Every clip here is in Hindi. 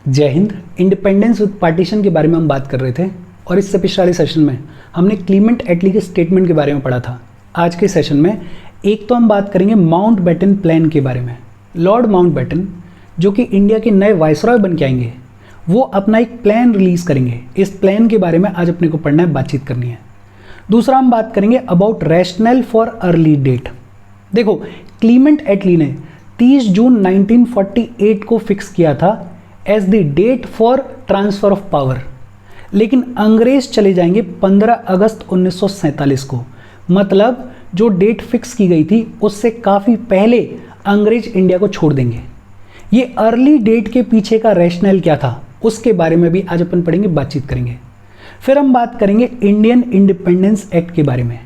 जय हिंद। इंडिपेंडेंस विद पार्टीशन के बारे में हम बात कर रहे थे और इससे पिछले वाले सेशन में हमने क्लीमेंट एटली के स्टेटमेंट के बारे में पढ़ा था। आज के सेशन में एक तो हम बात करेंगे माउंटबेटन प्लान के बारे में। लॉर्ड माउंटबेटन जो कि इंडिया के नए वाइसरॉय बन के आएंगे, वो अपना एक प्लान रिलीज़ करेंगे। इस प्लान के बारे में आज अपने को पढ़ना है, बातचीत करनी है। दूसरा हम बात करेंगे about rational for early date. देखो, क्लीमेंट एटली ने 30 जून 1948 को फिक्स किया था as the date for transfer of power, लेकिन अंग्रेज चले जाएंगे 15 अगस्त 1947 को। मतलब जो डेट फिक्स की गई थी उससे काफ़ी पहले अंग्रेज इंडिया को छोड़ देंगे। ये अर्ली डेट के पीछे का रैशनल क्या था उसके बारे में भी आज अपन पढ़ेंगे, बातचीत करेंगे। फिर हम बात करेंगे इंडियन इंडिपेंडेंस एक्ट के बारे में।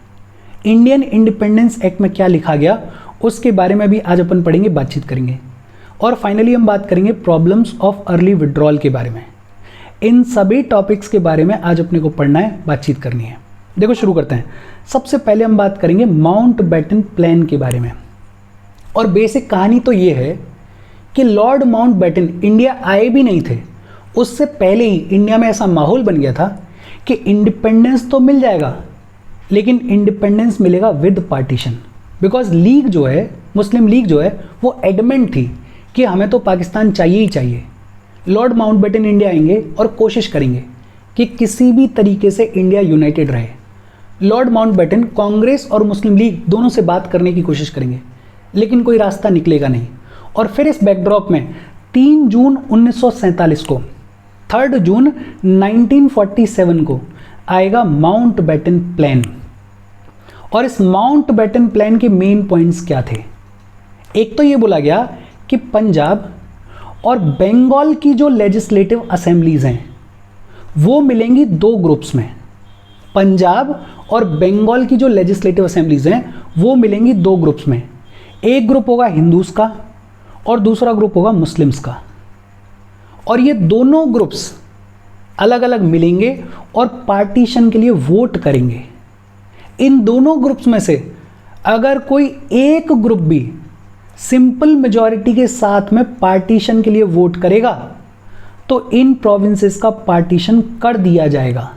इंडियन इंडिपेंडेंस एक्ट में क्या लिखा गया उसके बारे में भी आज अपन पढ़ेंगे, बातचीत करेंगे। और फाइनली हम बात करेंगे प्रॉब्लम्स ऑफ अर्ली विड्रॉल के बारे में। इन सभी टॉपिक्स के बारे में आज अपने को पढ़ना है, बातचीत करनी है। देखो शुरू करते हैं। सबसे पहले हम बात करेंगे माउंटबेटन प्लान के बारे में। और बेसिक कहानी तो ये है कि लॉर्ड माउंटबेटन इंडिया आए भी नहीं थे, उससे पहले ही इंडिया में ऐसा माहौल बन गया था कि इंडिपेंडेंस तो मिल जाएगा, लेकिन इंडिपेंडेंस मिलेगा विद पार्टीशन। बिकॉज लीग जो है, मुस्लिम लीग जो है, वो एडमेंट थी कि हमें तो पाकिस्तान चाहिए ही चाहिए। लॉर्ड माउंटबेटन इंडिया आएंगे और कोशिश करेंगे कि किसी भी तरीके से इंडिया यूनाइटेड रहे। लॉर्ड माउंटबेटन कांग्रेस और मुस्लिम लीग दोनों से बात करने की कोशिश करेंगे, लेकिन कोई रास्ता निकलेगा नहीं। और फिर इस बैकड्रॉप में 3 जून 1947 को, 3 जून 1947 को आएगा माउंटबेटन प्लान। और इस माउंटबेटन प्लान के मेन पॉइंट्स क्या थे? एक तो ये बोला गया कि पंजाब और बंगाल की जो लेजिस्लेटिव असेंबलीज हैं वो मिलेंगी 2 ग्रुप्स में। पंजाब और बंगाल की जो लेजिस्लेटिव असेंबलीज हैं वो मिलेंगी 2 ग्रुप्स में। एक ग्रुप होगा हिंदूज का और दूसरा ग्रुप होगा मुस्लिम्स का। और ये दोनों ग्रुप्स अलग अलग मिलेंगे और पार्टीशन के लिए वोट करेंगे। इन दोनों ग्रुप्स में से अगर कोई एक ग्रुप भी सिंपल मेजॉरिटी के साथ में पार्टीशन के लिए वोट करेगा तो इन प्रोविंसेस का पार्टीशन कर दिया जाएगा।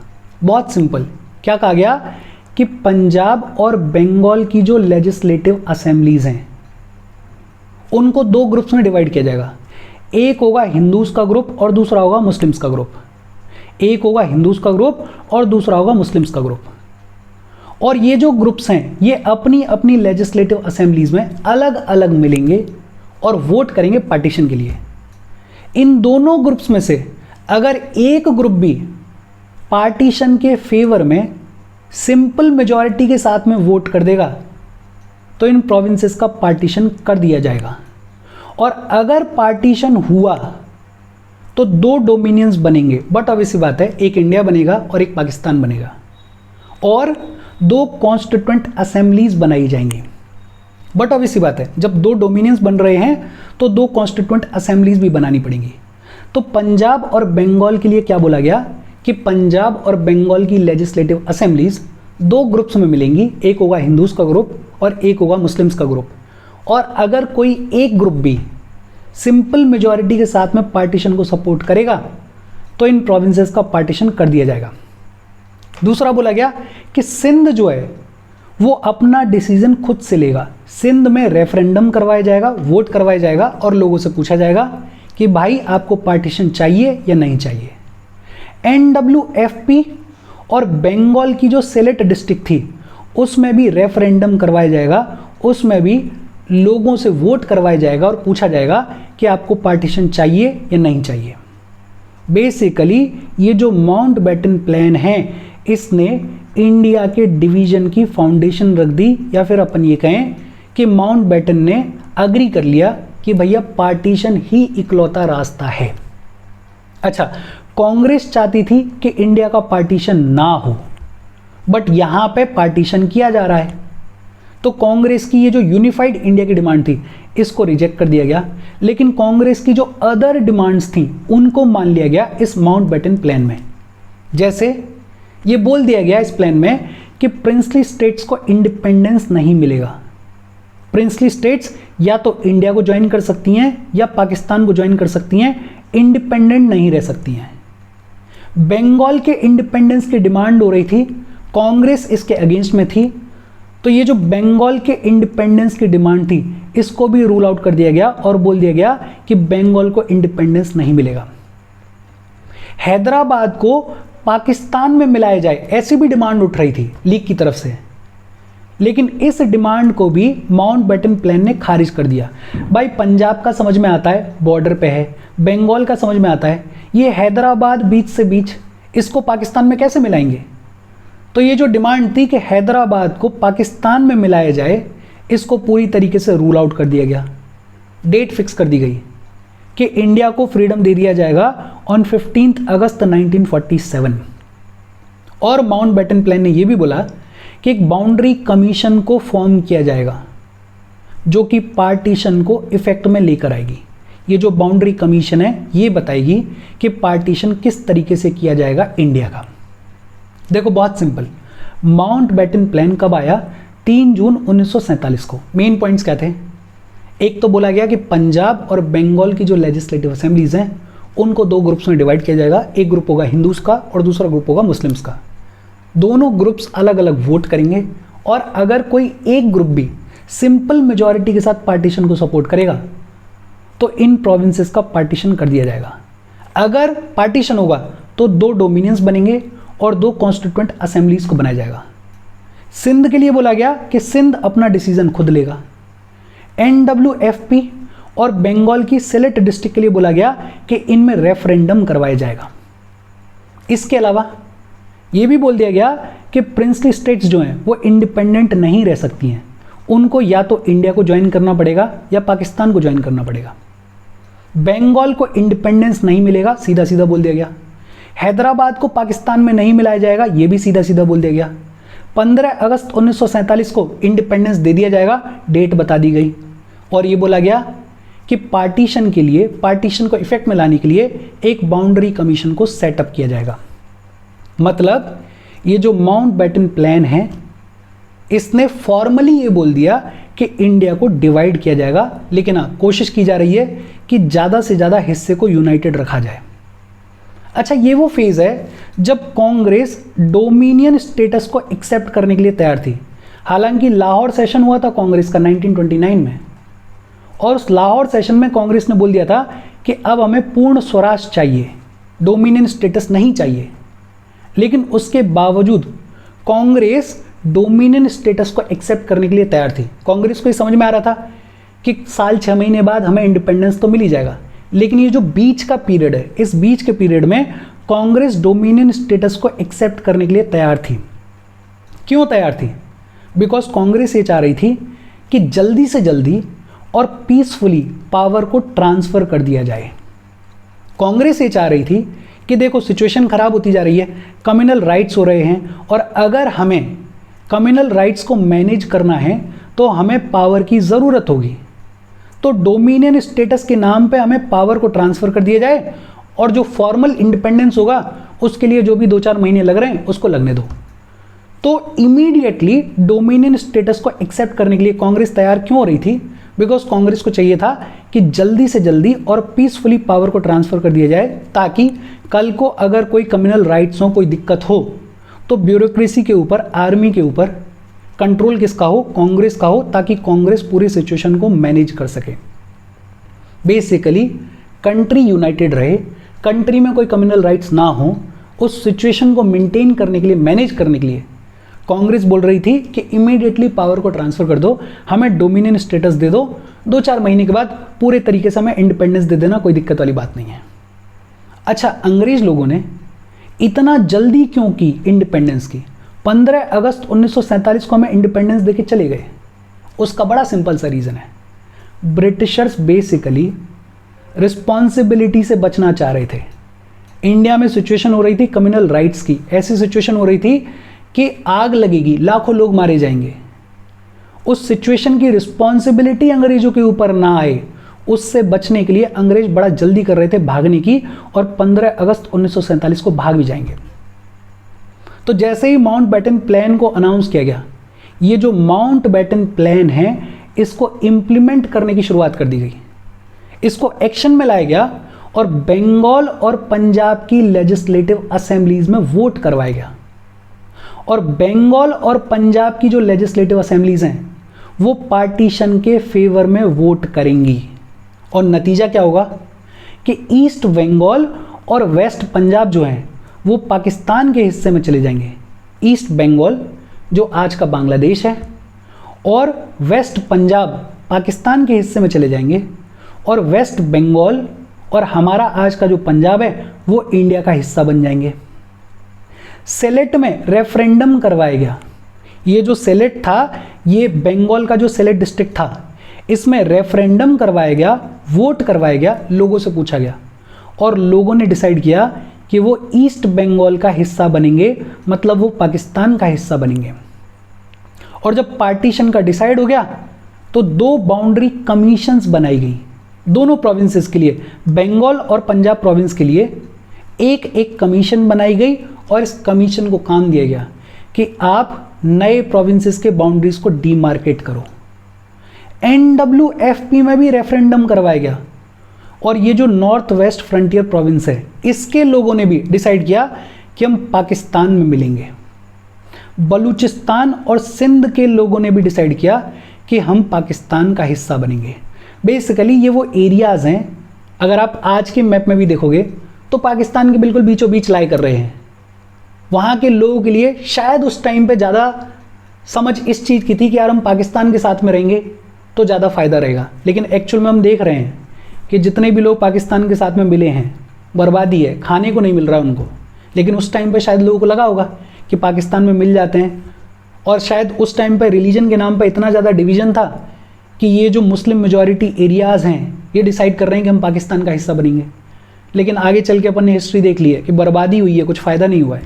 बहुत सिंपल। क्या कहा गया कि पंजाब और बंगाल की जो लेजिस्लेटिव असेंबलीज हैं उनको 2 ग्रुप्स में डिवाइड किया जाएगा। एक होगा हिंदूज का ग्रुप और दूसरा होगा मुस्लिम्स का ग्रुप। एक होगा हिंदूज का ग्रुप और दूसरा होगा मुस्लिम्स का ग्रुप। और ये जो ग्रुप्स हैं ये अपनी अपनी लेजिस्लेटिव असेंबलीज में अलग अलग मिलेंगे और वोट करेंगे पार्टीशन के लिए। इन दोनों ग्रुप्स में से अगर एक ग्रुप भी पार्टीशन के फेवर में सिंपल मेजॉरिटी के साथ में वोट कर देगा तो इन प्रोविंसेस का पार्टीशन कर दिया जाएगा। और अगर पार्टीशन हुआ तो 2 डोमिनियंस बनेंगे। बट ऑब्वियस बात है, एक इंडिया बनेगा और एक पाकिस्तान बनेगा। और 2 कॉन्स्टिट्यूएंट असेंबलीज बनाई जाएंगी। बट ऑब्वियस बात है, जब 2 डोमिनियंस बन रहे हैं तो 2 कॉन्स्टिट्यूएंट असेंबलीज भी बनानी पड़ेंगी। तो पंजाब और बंगाल के लिए क्या बोला गया कि पंजाब और बंगाल की लेजिस्लेटिव असेंबलीज 2 ग्रुप्स में मिलेंगी। एक होगा हिंदूज का ग्रुप और एक होगा मुस्लिम्स का ग्रुप। और अगर कोई एक ग्रुप भी सिंपल मेजॉरिटी के साथ में पार्टीशन को सपोर्ट करेगा तो इन प्रोविंसेस का पार्टीशन कर दिया जाएगा। दूसरा बोला गया कि सिंध जो है वो अपना डिसीजन खुद से लेगा। सिंध में रेफरेंडम करवाया जाएगा, वोट करवाया जाएगा और लोगों से पूछा जाएगा कि भाई आपको पार्टीशन चाहिए या नहीं चाहिए। NWFP और बंगाल की जो सिलेट डिस्ट्रिक्ट थी उसमें भी रेफरेंडम करवाया जाएगा, उसमें भी लोगों से वोट करवाया जाएगा और पूछा जाएगा कि आपको पार्टीशन चाहिए या नहीं चाहिए। बेसिकली ये जो माउंटबेटन प्लान है इसने इंडिया के डिवीजन की फाउंडेशन रख दी, या फिर अपन ये कहें कि माउंटबेटन ने अग्री कर लिया कि भैया पार्टीशन ही इकलौता रास्ता है। अच्छा, कांग्रेस चाहती थी कि इंडिया का पार्टीशन ना हो, बट यहां पे पार्टीशन किया जा रहा है। तो कांग्रेस की ये जो यूनिफाइड इंडिया की डिमांड थी इसको रिजेक्ट कर दिया गया, लेकिन कांग्रेस की जो अदर डिमांड्स थी उनको मान लिया गया इस माउंटबेटन प्लान में। जैसे ये बोल दिया गया इस प्लान में कि प्रिंसली स्टेट्स को इंडिपेंडेंस नहीं मिलेगा। प्रिंसली स्टेट्स या तो इंडिया को ज्वाइन कर सकती हैं या पाकिस्तान को ज्वाइन कर सकती हैं, इंडिपेंडेंट नहीं रह सकती हैं। बंगाल के इंडिपेंडेंस की डिमांड हो रही थी, कांग्रेस इसके अगेंस्ट में थी, तो ये जो बंगाल के इंडिपेंडेंस की डिमांड थी इसको भी रूल आउट कर दिया गया और बोल दिया गया कि बंगाल को इंडिपेंडेंस नहीं मिलेगा। हैदराबाद को पाकिस्तान में मिलाया जाए ऐसी भी डिमांड उठ रही थी लीग की तरफ से, लेकिन इस डिमांड को भी माउंटबेटन प्लान ने खारिज कर दिया। भाई पंजाब का समझ में आता है, बॉर्डर पे है, बंगाल का समझ में आता है, ये हैदराबाद बीच से बीच, इसको पाकिस्तान में कैसे मिलाएंगे? तो ये जो डिमांड थी कि हैदराबाद को पाकिस्तान में मिलाया जाए, इसको पूरी तरीके से रूल आउट कर दिया गया। डेट फिक्स कर दी गई कि इंडिया को फ्रीडम दे दिया जाएगा ऑन 15 अगस्त 1947। और माउंटबेटन प्लान ने यह भी बोला कि एक बाउंड्री कमीशन को फॉर्म किया जाएगा जो कि पार्टीशन को इफेक्ट में लेकर आएगी। ये जो बाउंड्री कमीशन है ये बताएगी कि पार्टीशन किस तरीके से किया जाएगा इंडिया का। देखो बहुत सिंपल, माउंटबेटन प्लान कब आया? 3 जून 1947 को। मेन पॉइंट्स क्या थे? एक तो बोला गया कि पंजाब और बंगाल की जो लेजिस्लेटिव असेंबलीज हैं उनको 2 ग्रुप्स में डिवाइड किया जाएगा। एक ग्रुप होगा हिंदूज का और दूसरा ग्रुप होगा मुस्लिम्स का। दोनों ग्रुप्स अलग अलग वोट करेंगे और अगर कोई एक ग्रुप भी सिंपल मेजॉरिटी के साथ पार्टीशन को सपोर्ट करेगा तो इन प्रोविंसेस का पार्टीशन कर दिया जाएगा। अगर पार्टीशन होगा तो 2 डोमिनियंस बनेंगे और 2 कॉन्स्टिट्यूएंट असेंबलीज को बनाया जाएगा। सिंध के लिए बोला गया कि सिंध अपना डिसीजन खुद लेगा। NWFP और बंगाल की सिलेट डिस्ट्रिक्ट के लिए बोला गया कि इनमें रेफरेंडम करवाया जाएगा। इसके अलावा यह भी बोल दिया गया कि प्रिंसली स्टेट्स जो हैं वो इंडिपेंडेंट नहीं रह सकती हैं, उनको या तो इंडिया को ज्वाइन करना पड़ेगा या पाकिस्तान को ज्वाइन करना पड़ेगा। बंगाल को इंडिपेंडेंस नहीं मिलेगा, सीधा सीधा बोल दिया गया। हैदराबाद को पाकिस्तान में नहीं मिलाया जाएगा, यह भी सीधा सीधा बोल दिया गया। 15 अगस्त 1947 को इंडिपेंडेंस दे दिया जाएगा, डेट बता दी गई। और ये बोला गया कि पार्टीशन के लिए, पार्टीशन को इफेक्ट में लाने के लिए एक बाउंड्री कमीशन को सेटअप किया जाएगा। मतलब ये जो माउंटबेटन प्लान है इसने फॉर्मली ये बोल दिया कि इंडिया को डिवाइड किया जाएगा, लेकिन हाँ कोशिश की जा रही है कि ज़्यादा से ज़्यादा हिस्से को यूनाइटेड रखा जाए। अच्छा, ये वो फेज़ है जब कांग्रेस डोमिनियन स्टेटस को एक्सेप्ट करने के लिए तैयार थी। हालांकि लाहौर सेशन हुआ था कांग्रेस का 1929 में, और उस लाहौर सेशन में कांग्रेस ने बोल दिया था कि अब हमें पूर्ण स्वराज चाहिए, डोमिनियन स्टेटस नहीं चाहिए। लेकिन उसके बावजूद कांग्रेस डोमिनियन स्टेटस को एक्सेप्ट करने के लिए तैयार थी। कांग्रेस को ये समझ में आ रहा था कि साल 6 महीने बाद हमें इंडिपेंडेंस तो मिल ही जाएगा, लेकिन ये जो बीच का पीरियड है, इस बीच के पीरियड में कांग्रेस डोमिनियन स्टेटस को एक्सेप्ट करने के लिए तैयार थी। क्यों तैयार थी? बिकॉज कांग्रेस ये चाह रही थी कि जल्दी से जल्दी और पीसफुली पावर को ट्रांसफर कर दिया जाए। कांग्रेस ये चाह रही थी कि देखो सिचुएशन खराब होती जा रही है, कम्युनल राइट्स हो रहे हैं, और अगर हमें कम्युनल राइट्स को मैनेज करना है तो हमें पावर की ज़रूरत होगी। तो डोमिनियन स्टेटस के नाम पे हमें पावर को ट्रांसफ़र कर दिया जाए, और जो फॉर्मल इंडिपेंडेंस होगा उसके लिए जो भी 2-4 महीने लग रहे हैं उसको लगने दो। तो इमीडिएटली डोमिनियन स्टेटस को एक्सेप्ट करने के लिए कांग्रेस तैयार क्यों हो रही थी? बिकॉज कांग्रेस को चाहिए था कि जल्दी से जल्दी और पीसफुली पावर को ट्रांसफ़र कर दिया जाए, ताकि कल को अगर कोई कम्युनल राइट्स हो, कोई दिक्कत हो, तो ब्यूरोक्रेसी के ऊपर, आर्मी के ऊपर कंट्रोल किसका हो? कांग्रेस का हो, ताकि कांग्रेस पूरी सिचुएशन को मैनेज कर सके। बेसिकली कंट्री यूनाइटेड रहे, कंट्री में कोई कम्युनल राइट्स ना हो, उस सिचुएशन को मेंटेन करने के लिए, मैनेज करने के लिए कांग्रेस बोल रही थी कि इमीडिएटली पावर को ट्रांसफर कर दो, हमें डोमिनियन स्टेटस दे दो, 2-4 महीने के बाद पूरे तरीके से हमें इंडिपेंडेंस दे देना, कोई दिक्कत वाली बात नहीं है। अच्छा, अंग्रेज लोगों ने इतना जल्दी क्यों की इंडिपेंडेंस की? 15 अगस्त 1947 को हमें इंडिपेंडेंस देके चले गए। उसका बड़ा सिंपल सा रीज़न है, ब्रिटिशर्स बेसिकली रिस्पॉन्सिबिलिटी से बचना चाह रहे थे। इंडिया में सिचुएशन हो रही थी कम्युनल राइट्स की, ऐसी सिचुएशन हो रही थी कि आग लगेगी, लाखों लोग मारे जाएंगे। उस सिचुएशन की रिस्पॉन्सिबिलिटी अंग्रेजों के ऊपर ना आए, उससे बचने के लिए अंग्रेज बड़ा जल्दी कर रहे थे भागने की, और 15 अगस्त 1947 को भाग भी जाएंगे। तो जैसे ही माउंटबेटन प्लान को अनाउंस किया गया, ये जो माउंटबेटन प्लान है इसको इंप्लीमेंट करने की शुरुआत कर दी गई, इसको एक्शन में लाया गया, और बंगाल और पंजाब की लेजिस्लेटिव असेंबलीज में वोट करवाया गया। और बंगाल और पंजाब की जो लेजिस्लेटिव असेंबलीज हैं वो पार्टीशन के फेवर में वोट करेंगी। और नतीजा क्या होगा कि ईस्ट बंगाल और वेस्ट पंजाब जो हैं वो पाकिस्तान के हिस्से में चले जाएंगे। ईस्ट बंगाल जो आज का बांग्लादेश है और वेस्ट पंजाब पाकिस्तान के हिस्से में चले जाएंगे, और वेस्ट बंगाल और हमारा आज का जो पंजाब है वो इंडिया का हिस्सा बन जाएंगे। सेलेट में रेफरेंडम करवाया गया। ये जो सेलेट था, ये बंगाल का जो सेलेट डिस्ट्रिक्ट था, इसमें रेफरेंडम करवाया गया, वोट करवाया गया, लोगों से पूछा गया और लोगों ने डिसाइड किया कि वो ईस्ट बंगाल का हिस्सा बनेंगे, मतलब वो पाकिस्तान का हिस्सा बनेंगे। और जब पार्टीशन का डिसाइड हो गया तो 2 बाउंड्री कमीशंस बनाई गई दोनों प्रोविंसेस के लिए। बंगाल और पंजाब प्रोविंस के लिए एक एक कमीशन बनाई गई और इस कमीशन को काम दिया गया कि आप नए प्रोविंसेस के बाउंड्रीज को डीमार्केट करो। NWFP में भी रेफरेंडम करवाया गया और ये जो नॉर्थ वेस्ट फ्रंटियर प्रोविंस है इसके लोगों ने भी डिसाइड किया कि हम पाकिस्तान में मिलेंगे। बलूचिस्तान और सिंध के लोगों ने भी डिसाइड किया कि हम पाकिस्तान का हिस्सा बनेंगे। बेसिकली ये वो एरियाज़ हैं, अगर आप आज के मैप में भी देखोगे तो पाकिस्तान के बिल्कुल बीचों बीच लाई कर रहे हैं। वहाँ के लोगों के लिए शायद उस टाइम पे ज़्यादा समझ इस चीज़ की थी कि यार हम पाकिस्तान के साथ में रहेंगे तो ज़्यादा फ़ायदा रहेगा, लेकिन एक्चुअल में हम देख रहे हैं कि जितने भी लोग पाकिस्तान के साथ में मिले हैं बर्बादी है, खाने को नहीं मिल रहा उनको। लेकिन उस टाइम पे शायद लोगों को लगा होगा कि पाकिस्तान में मिल जाते हैं, और शायद उस टाइम पे रिलीजन के नाम पे इतना ज़्यादा डिवीज़न था कि ये जो मुस्लिम मेजॉरिटी एरियाज़ हैं ये डिसाइड कर रहे हैं कि हम पाकिस्तान का हिस्सा बनेंगे। लेकिन आगे चल के अपन ने हिस्ट्री देख ली है कि बर्बादी हुई है, कुछ फ़ायदा नहीं हुआ है।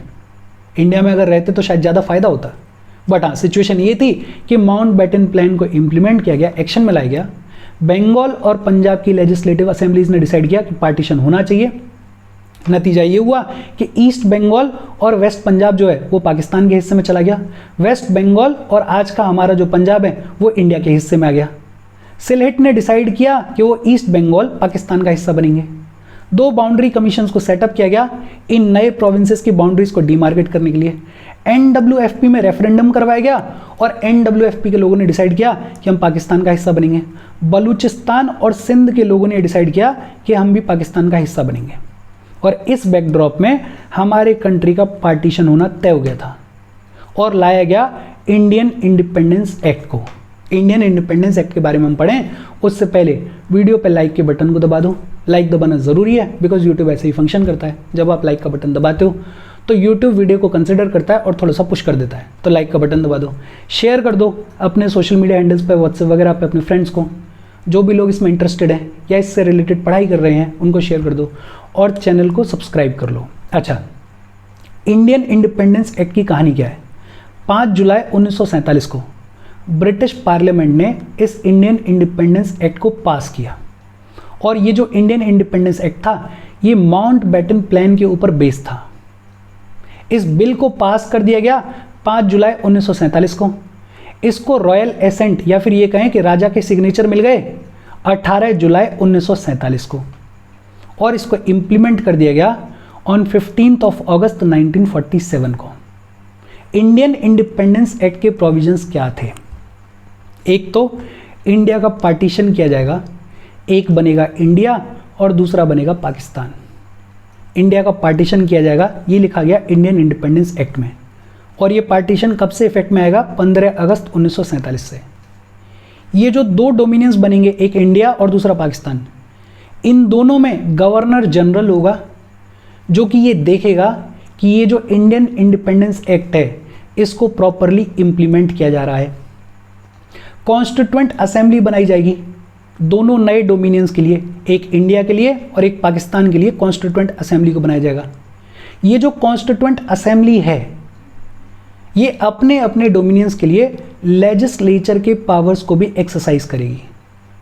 इंडिया में अगर रहते तो शायद ज़्यादा फ़ायदा होता। बट हाँ, सिचुएशन ये थी कि माउंटबेटन प्लान को इम्प्लीमेंट किया गया, एक्शन में लाया गया। बंगाल और पंजाब की लेजिस्लेटिव असेंबलीज ने डिसाइड किया कि पार्टीशन होना चाहिए। नतीजा ये हुआ कि ईस्ट बंगाल और वेस्ट पंजाब जो है वो पाकिस्तान के हिस्से में चला गया। वेस्ट बंगाल और आज का हमारा जो पंजाब है वो इंडिया के हिस्से में आ गया। सिलेट ने डिसाइड किया कि वो ईस्ट बंगाल पाकिस्तान का हिस्सा बनेंगे। 2 बाउंड्री कमीशंस को सेटअप किया गया इन नए प्रोविंसेस की बाउंड्रीज को डीमार्केट करने के लिए। NWFP में रेफरेंडम करवाया गया और NWFP के लोगों ने डिसाइड किया कि हम पाकिस्तान का हिस्सा बनेंगे। बलूचिस्तान और सिंध के लोगों ने डिसाइड किया कि हम भी पाकिस्तान का हिस्सा बनेंगे। और इस बैकड्रॉप में हमारे कंट्री का पार्टीशन होना तय हो गया था और लाया गया इंडियन इंडिपेंडेंस एक्ट को। इंडियन इंडिपेंडेंस एक्ट के बारे में हम पढ़ें उससे पहले वीडियो पर लाइक के बटन को दबा दो। लाइक दबाना ज़रूरी है बिकॉज यूट्यूब ऐसे ही फंक्शन करता है, जब आप लाइक का बटन दबाते हो तो यूट्यूब वीडियो को कंसिडर करता है और थोड़ा सा पुश कर देता है। तो लाइक का बटन दबा दो, शेयर कर दो अपने सोशल मीडिया हैंडल्स पे, व्हाट्सएप वगैरह पे अपने फ्रेंड्स को, जो भी लोग इसमें इंटरेस्टेड हैं या इससे रिलेटेड पढ़ाई कर रहे हैं उनको शेयर कर दो और चैनल को सब्सक्राइब कर लो। अच्छा, इंडियन इंडिपेंडेंस एक्ट की कहानी क्या है? 5 जुलाई 1947 को ब्रिटिश पार्लियामेंट ने इस इंडियन इंडिपेंडेंस एक्ट को पास किया और ये जो इंडियन इंडिपेंडेंस एक्ट था ये माउंटबेटन प्लान के ऊपर बेस्ड था। इस बिल को पास कर दिया गया 5 जुलाई 1947 को। इसको रॉयल एसेंट या फिर ये कहें कि राजा के सिग्नेचर मिल गए 18 जुलाई 1947 को और इसको इम्प्लीमेंट कर दिया गया ऑन 15 अगस्त 1947 को। इंडियन इंडिपेंडेंस एक्ट के प्रोविजंस क्या थे? एक तो इंडिया का पार्टीशन किया जाएगा, एक बनेगा इंडिया और दूसरा बनेगा पाकिस्तान। इंडिया का पार्टीशन किया जाएगा, ये लिखा गया इंडियन इंडिपेंडेंस एक्ट में। और ये पार्टीशन कब से इफेक्ट में आएगा? 15 अगस्त 1947 से। ये जो 2 डोमिनियंस बनेंगे, एक इंडिया और दूसरा पाकिस्तान, इन दोनों में गवर्नर जनरल होगा जो कि ये देखेगा कि ये जो इंडियन इंडिपेंडेंस एक्ट है इसको प्रॉपरली इम्प्लीमेंट किया जा रहा है। कॉन्स्टिट्यूएंट असेंबली बनाई जाएगी दोनों नए डोमिनियंस के लिए, एक इंडिया के लिए और एक पाकिस्तान के लिए कॉन्स्टिट्यूएंट असेंबली को बनाया जाएगा। ये जो कॉन्स्टिट्यूएंट असेंबली है ये अपने अपने डोमिनियंस के लिए लेजिस्लेचर के पावर्स को भी एक्सरसाइज करेगी,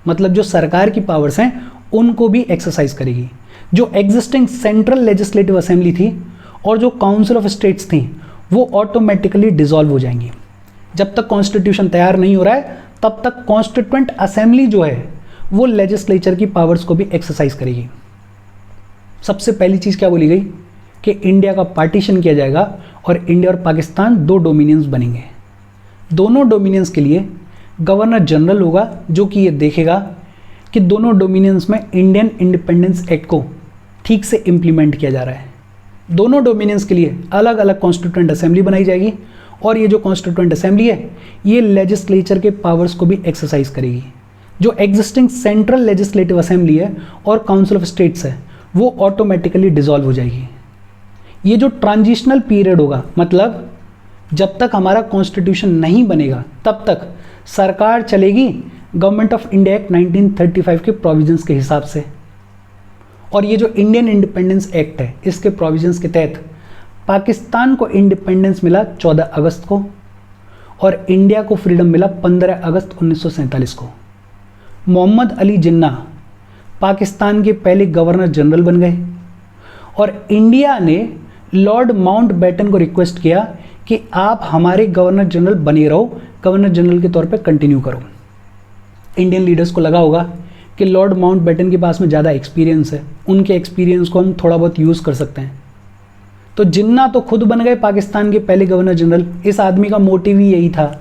मतलब जो सरकार की पावर्स हैं उनको भी एक्सरसाइज करेगी। जो एग्जिस्टिंग सेंट्रल लेजिस्लेटिव असेंबली थी और जो काउंसिल ऑफ स्टेट्स थी वो ऑटोमेटिकली डिसॉल्व हो जाएंगी। जब तक कॉन्स्टिट्यूशन तैयार नहीं हो रहा है तब तक कॉन्स्टिट्यूएंट असेंबली जो है वो लेजिस्लेचर की पावर्स को भी एक्सरसाइज करेगी। सबसे पहली चीज़ क्या बोली गई कि इंडिया का पार्टीशन किया जाएगा और इंडिया और पाकिस्तान 2 डोमिनियंस बनेंगे। दोनों डोमिनियंस के लिए गवर्नर जनरल होगा जो कि ये देखेगा कि दोनों डोमिनियंस में इंडियन इंडिपेंडेंस एक्ट को ठीक से इम्प्लीमेंट किया जा रहा है। दोनों डोमिनियंस के लिए अलग अलग कॉन्स्टिट्यूएंट असेंबली बनाई जाएगी और ये जो कॉन्स्टिट्यूएंट असेंबली है ये लेजिस्लेचर के पावर्स को भी एक्सरसाइज करेगी। जो एग्जिस्टिंग सेंट्रल लेजिस्लेटिव असेंबली है और काउंसिल ऑफ स्टेट्स है वो ऑटोमेटिकली डिसॉल्व हो जाएगी। ये जो ट्रांजिशनल पीरियड होगा, मतलब जब तक हमारा कॉन्स्टिट्यूशन नहीं बनेगा तब तक सरकार चलेगी गवर्नमेंट ऑफ इंडिया एक्ट 1935 के प्रोविजंस के हिसाब से। और ये जो इंडियन इंडिपेंडेंस एक्ट है इसके प्रोविजंस के तहत पाकिस्तान को इंडिपेंडेंस मिला 14 अगस्त को और इंडिया को फ्रीडम मिला 15 अगस्त 1947 को। मोहम्मद अली जिन्ना पाकिस्तान के पहले गवर्नर जनरल बन गए और इंडिया ने लॉर्ड माउंटबेटन को रिक्वेस्ट किया कि आप हमारे गवर्नर जनरल बने रहो, गवर्नर जनरल के तौर पे कंटिन्यू करो। इंडियन लीडर्स को लगा होगा कि लॉर्ड माउंटबेटन के पास में ज़्यादा एक्सपीरियंस है, उनके एक्सपीरियंस को हम थोड़ा बहुत यूज़ कर सकते हैं। तो जिन्ना तो खुद बन गए पाकिस्तान के पहले गवर्नर जनरल। इस आदमी का मोटिव ही यही था,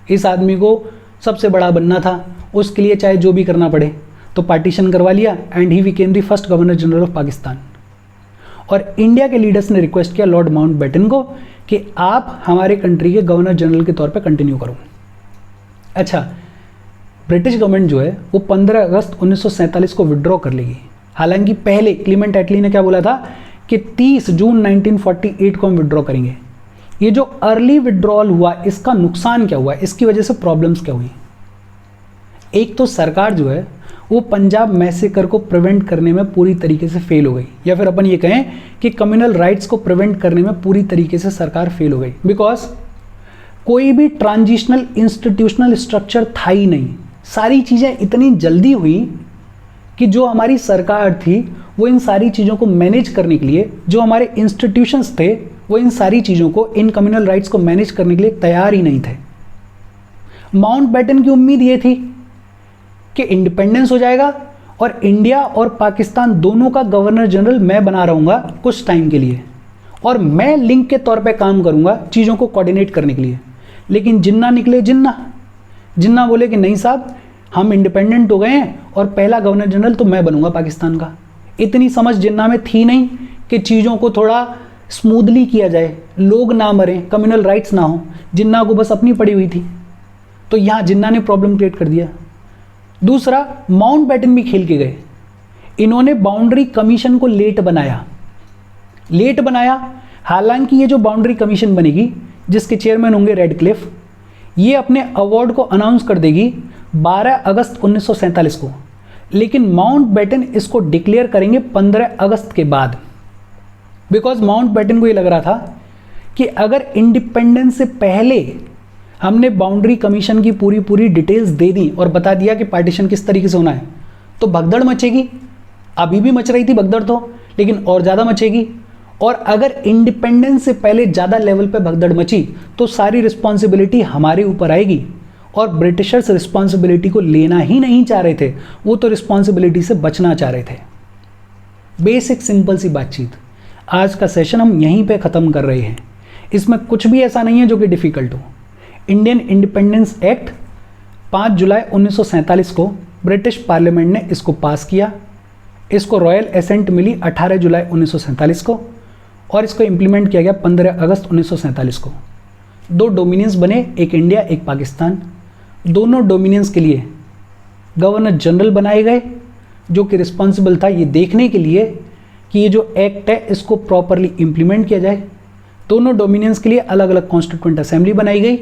इस आदमी को सबसे बड़ा बनना था, उसके लिए चाहे जो भी करना पड़े। तो पार्टीशन करवा लिया and he became the first governor general of Pakistan. और इंडिया के लीडर्स ने रिक्वेस्ट किया लॉर्ड माउंटबेटन को कि आप हमारे कंट्री के गवर्नर जनरल के तौर पे कंटिन्यू करो। अच्छा, ब्रिटिश गवर्नमेंट जो है वो 15 अगस्त 1947 को विड्रॉ कर लेगी। हालांकि पहले क्लीमेंट एटली ने क्या बोला था कि 30 जून 1948 को हम विड्रॉ करेंगे। ये जो अर्ली विड्रॉल हुआ इसका नुकसान क्या हुआ, इसकी वजह से प्रॉब्लम्स क्या हुई। एक तो सरकार जो है वो पंजाब मैसेकर को प्रिवेंट करने में पूरी तरीके से फेल हो गई, या फिर अपन ये कहें कि कम्युनल राइट्स को प्रिवेंट करने में पूरी तरीके से सरकार फेल हो गई। बिकॉज कोई भी ट्रांजिशनल इंस्टीट्यूशनल स्ट्रक्चर था ही नहीं। सारी चीज़ें इतनी जल्दी हुई कि जो हमारी सरकार थी वो इन सारी चीज़ों को मैनेज करने के लिए, जो हमारे इंस्टीट्यूशंस थे वो इन सारी चीज़ों को, इन कम्युनल राइट्स को मैनेज करने के लिए तैयार ही नहीं थे। माउंटबेटन की उम्मीद ये थी कि इंडिपेंडेंस हो जाएगा और इंडिया और पाकिस्तान दोनों का गवर्नर जनरल मैं बना रहूँगा कुछ टाइम के लिए और मैं लिंक के तौर पे काम करूँगा चीज़ों को कोऑर्डिनेट करने के लिए। लेकिन जिन्ना निकले जिन्ना बोले कि नहीं साहब, हम इंडिपेंडेंट हो गए हैं और पहला गवर्नर जनरल तो मैं बनूंगा पाकिस्तान का। इतनी समझ जिन्ना में थी नहीं कि चीज़ों को थोड़ा स्मूथली किया जाए, लोग ना मरें, कम्युनल राइट्स ना हो। जिन्ना को बस अपनी पड़ी हुई थी, तो यहाँ जिन्ना ने प्रॉब्लम क्रिएट कर दिया। दूसरा, माउंटबेटन भी खेल के गए। इन्होंने बाउंड्री कमीशन को लेट बनाया। हालांकि ये जो बाउंड्री कमीशन बनेगी जिसके चेयरमैन होंगे रेडक्लिफ, ये अपने अवार्ड को अनाउंस कर देगी 12 अगस्त 1947 को, लेकिन माउंटबेटन इसको डिक्लेयर करेंगे 15 अगस्त के बाद। बिकॉज माउंटबेटन को ये लग रहा था कि अगर इंडिपेंडेंस से पहले हमने बाउंड्री कमीशन की पूरी डिटेल्स दे दी और बता दिया कि पार्टीशन किस तरीके से होना है, तो भगदड़ मचेगी। अभी भी मच रही थी भगदड़ तो, लेकिन और ज़्यादा मचेगी। और अगर इंडिपेंडेंस से पहले ज़्यादा लेवल पे भगदड़ मची तो सारी रिस्पॉन्सिबिलिटी हमारे ऊपर आएगी और ब्रिटिशर्स रिस्पॉन्सिबिलिटी को लेना ही नहीं चाह रहे थे, वो तो रिस्पॉन्सिबिलिटी से बचना चाह रहे थे। बेसिक सिंपल सी बातचीत। आज का सेशन हम यहीं पे ख़त्म कर रहे हैं। इसमें कुछ भी ऐसा नहीं है जो कि डिफ़िकल्ट हो। इंडियन इंडिपेंडेंस एक्ट 5 जुलाई 1947 को ब्रिटिश पार्लियामेंट ने इसको पास किया। इसको रॉयल एसेंट मिली 18 जुलाई 1947 को और इसको इम्प्लीमेंट किया गया 15 अगस्त 1947 को। 2 डोमिनियंस बने, एक इंडिया एक पाकिस्तान। दोनों डोमिनियंस के लिए गवर्नर जनरल बनाए गए जो कि रिस्पॉन्सिबल था ये देखने के लिए कि ये जो एक्ट है इसको प्रॉपरली इम्प्लीमेंट किया जाए। दोनों डोमिनियंस के लिए अलग अलग कॉन्स्टिट्यूएंट असेंबली बनाई गई।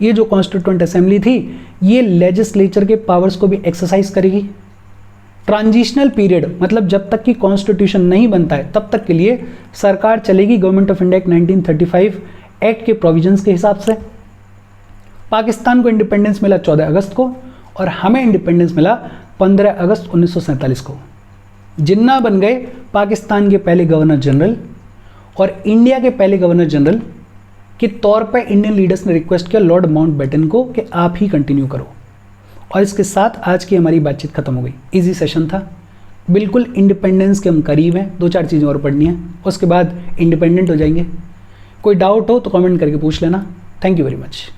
ये जो कॉन्स्टिट्यूएंट असेंबली थी ये लेजिस्लेचर के पावर्स को भी एक्सरसाइज करेगी। ट्रांजिशनल पीरियड मतलब जब तक कि कॉन्स्टिट्यूशन नहीं बनता है तब तक के लिए सरकार चलेगी गवर्नमेंट ऑफ इंडिया 1935 एक्ट के प्रोविजंस के हिसाब से। पाकिस्तान को इंडिपेंडेंस मिला 14 अगस्त को और हमें इंडिपेंडेंस मिला 15 अगस्त 1947 को। जिन्ना बन गए पाकिस्तान के पहले गवर्नर जनरल और इंडिया के पहले गवर्नर जनरल के तौर पर इंडियन लीडर्स ने रिक्वेस्ट किया लॉर्ड माउंटबेटन को कि आप ही कंटिन्यू करो। और इसके साथ आज की हमारी बातचीत खत्म हो गई। इजी सेशन था। बिल्कुल इंडिपेंडेंस के हम करीब हैं, 2-4 चीज़ें और पढ़नी है, उसके बाद इंडिपेंडेंट हो जाएंगे। कोई डाउट हो तो कमेंट करके पूछ लेना। Thank you very much.